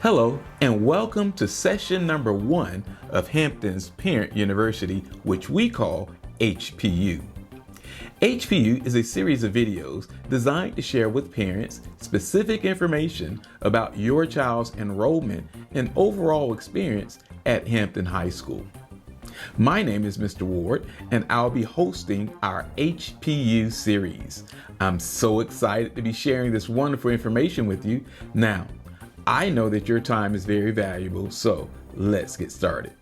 Hello, and welcome to session number 1 of Hampton's Parent University, which we call HPU. HPU is a series of videos designed to share with parents specific information about your child's enrollment and overall experience at Hampton High School. My name is Mr. Ward, and I'll be hosting our HPU series. I'm so excited to be sharing this wonderful information with you. Now, I know that your time is very valuable, so let's get started.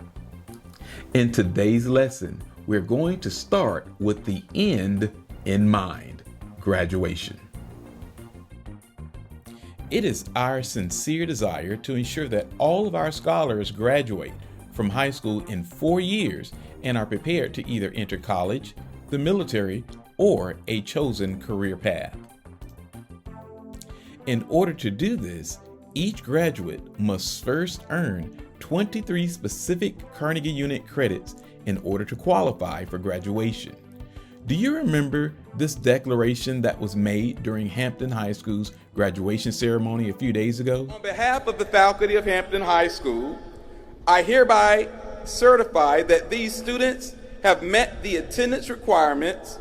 In today's lesson, we're going to start with the end in mind, graduation. It is our sincere desire to ensure that all of our scholars graduate from high school in 4 years and are prepared to either enter college, the military, or a chosen career path. In order to do this, each graduate must first earn 23 specific Carnegie Unit Credits in order to qualify for graduation. Do you remember this declaration that was made during Hampton High School's graduation ceremony a few days ago? On behalf of the faculty of Hampton High School, I hereby certify that these students have met the attendance requirements,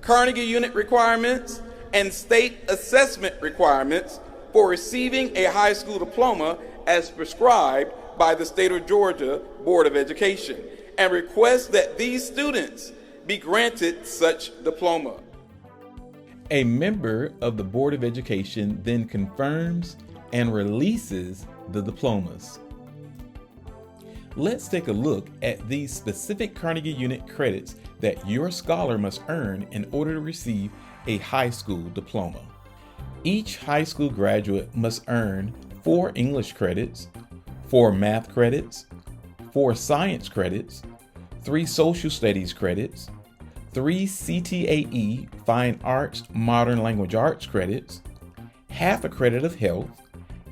Carnegie Unit requirements, and state assessment requirements for receiving a high school diploma as prescribed by the State of Georgia Board of Education, and request that these students be granted such diploma. A member of the Board of Education then confirms and releases the diplomas. Let's take a look at these specific Carnegie Unit credits that your scholar must earn in order to receive a high school diploma. Each high school graduate must earn 4 English credits, 4 math credits, 4 science credits, 3 social studies credits, 3 CTAE Fine Arts Modern Language Arts credits, half a credit of health,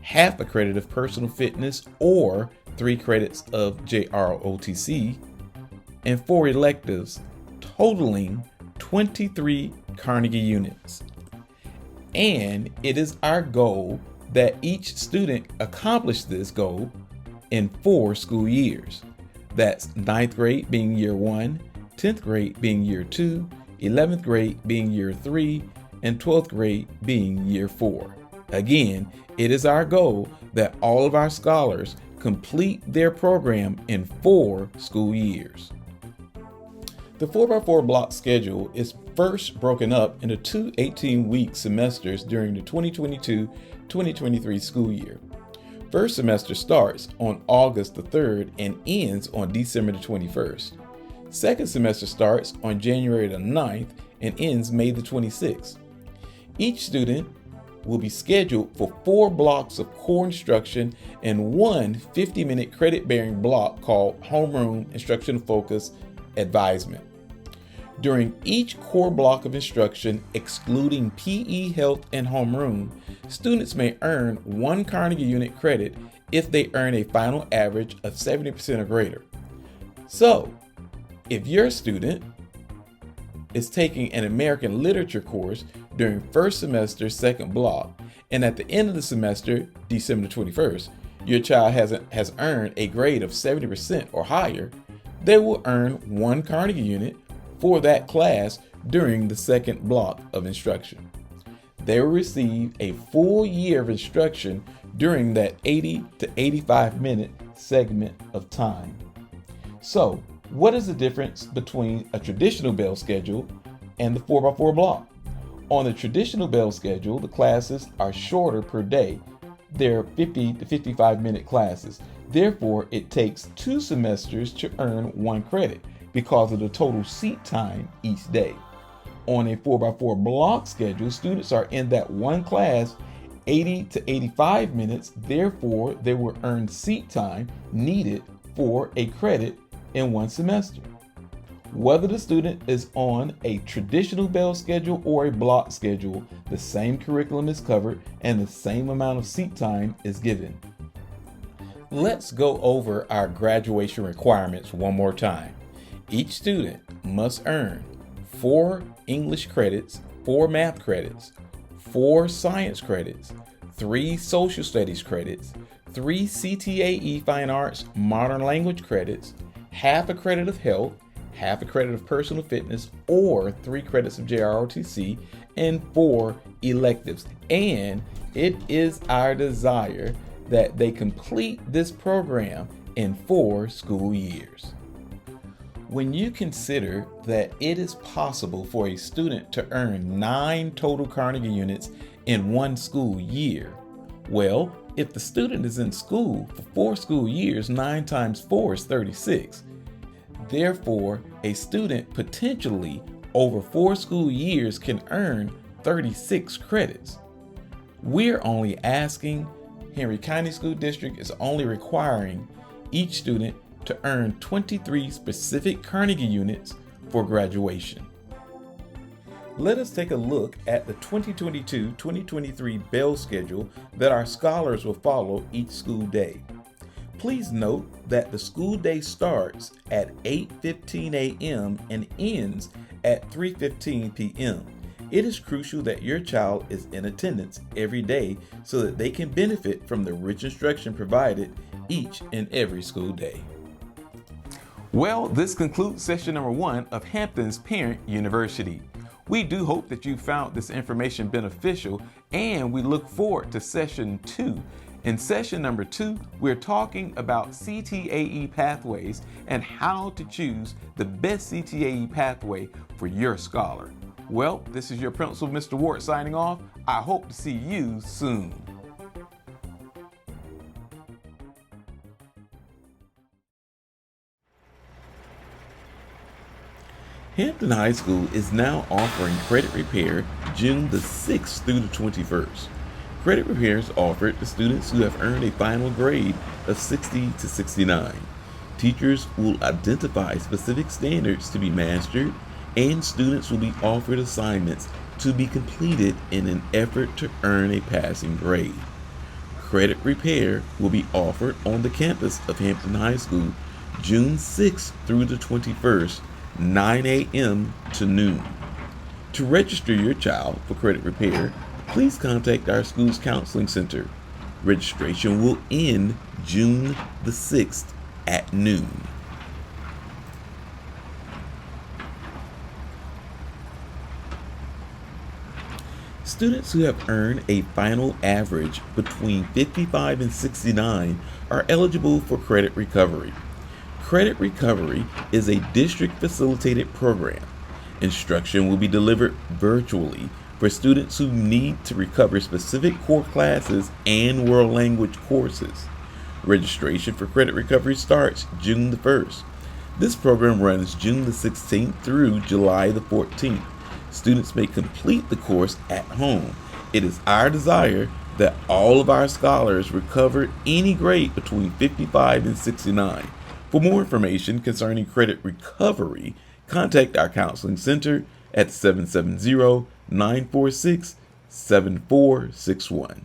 half a credit of personal fitness or 3 credits of JROTC, and 4 electives, totaling 23 Carnegie units. And it is our goal that each student accomplish this goal in 4 school years. That's 9th grade being year 1, 10th grade being year 2, 11th grade being year 3, and 12th grade being year 4. Again, it is our goal that all of our scholars complete their program in 4 school years. The 4x4 block schedule is first broken up into 2 18-week semesters during the 2022-2023 school year. First semester starts on August the 3rd and ends on December the 21st. Second semester starts on January the 9th and ends May the 26th. Each student will be scheduled for 4 blocks of core instruction and 1 50-minute credit-bearing block called Homeroom Instructional Focus Advisement. During each core block of instruction, excluding PE, health, and homeroom, students may earn 1 Carnegie Unit credit if they earn a final average of 70% or greater. So, if your student is taking an American literature course during first semester, second block, and at the end of the semester, December 21st, your child has earned a grade of 70% or higher, they will earn 1 Carnegie Unit for that class during the second block of instruction. They will receive a full year of instruction during that 80 to 85 minute segment of time. So, what is the difference between a traditional bell schedule and the 4x4 block? On the traditional bell schedule, the classes are shorter per day. They're 50 to 55 minute classes. Therefore, it takes 2 semesters to earn 1 credit because of the total seat time each day. On a 4x4 block schedule, students are in that one class 80 to 85 minutes. Therefore, they will earn seat time needed for a credit in 1 semester. Whether the student is on a traditional bell schedule or a block schedule, the same curriculum is covered and the same amount of seat time is given. Let's go over our graduation requirements one more time. Each student must earn 4 English credits, 4 math credits, 4 science credits, 3 social studies credits, 3 CTAE Fine Arts Modern Language credits, half a credit of health, half a credit of personal fitness, or 3 credits of JROTC, and 4 electives. And it is our desire that they complete this program in 4 school years. When you consider that it is possible for a student to earn 9 total Carnegie units in 1 school year, well, if the student is in school for 4 school years, 9 times 4 is 36. Therefore, a student potentially over 4 school years can earn 36 credits. We're only asking, Henry County School District is only requiring each student to earn 23 specific Carnegie units for graduation. Let us take a look at the 2022-2023 bell schedule that our scholars will follow each school day. Please note that the school day starts at 8:15 a.m. and ends at 3:15 p.m. It is crucial that your child is in attendance every day so that they can benefit from the rich instruction provided each and every school day. Well, this concludes session number 1 of Hampton's Parent University. We do hope that you found this information beneficial, and we look forward to session 2. In session number 2, we're talking about CTAE pathways and how to choose the best CTAE pathway for your scholar. Well, this is your principal, Mr. Ward, signing off. I hope to see you soon. Hampton High School is now offering credit repair June the 6th through the 21st. Credit repair is offered to students who have earned a final grade of 60 to 69. Teachers will identify specific standards to be mastered, and students will be offered assignments to be completed in an effort to earn a passing grade. Credit repair will be offered on the campus of Hampton High School June 6th through the 21st, 9 a.m. to noon. To register your child for credit repair, please contact our school's counseling center. Registration will end June the 6th at noon. Students who have earned a final average between 55 and 69 are eligible for credit recovery. Credit recovery is a district-facilitated program. Instruction will be delivered virtually for students who need to recover specific core classes and world language courses. Registration for credit recovery starts June the 1st. This program runs June the 16th through July the 14th. Students may complete the course at home. It is our desire that all of our scholars recover any grade between 55 and 69. For more information concerning credit recovery, contact our counseling center at 770-946-7461.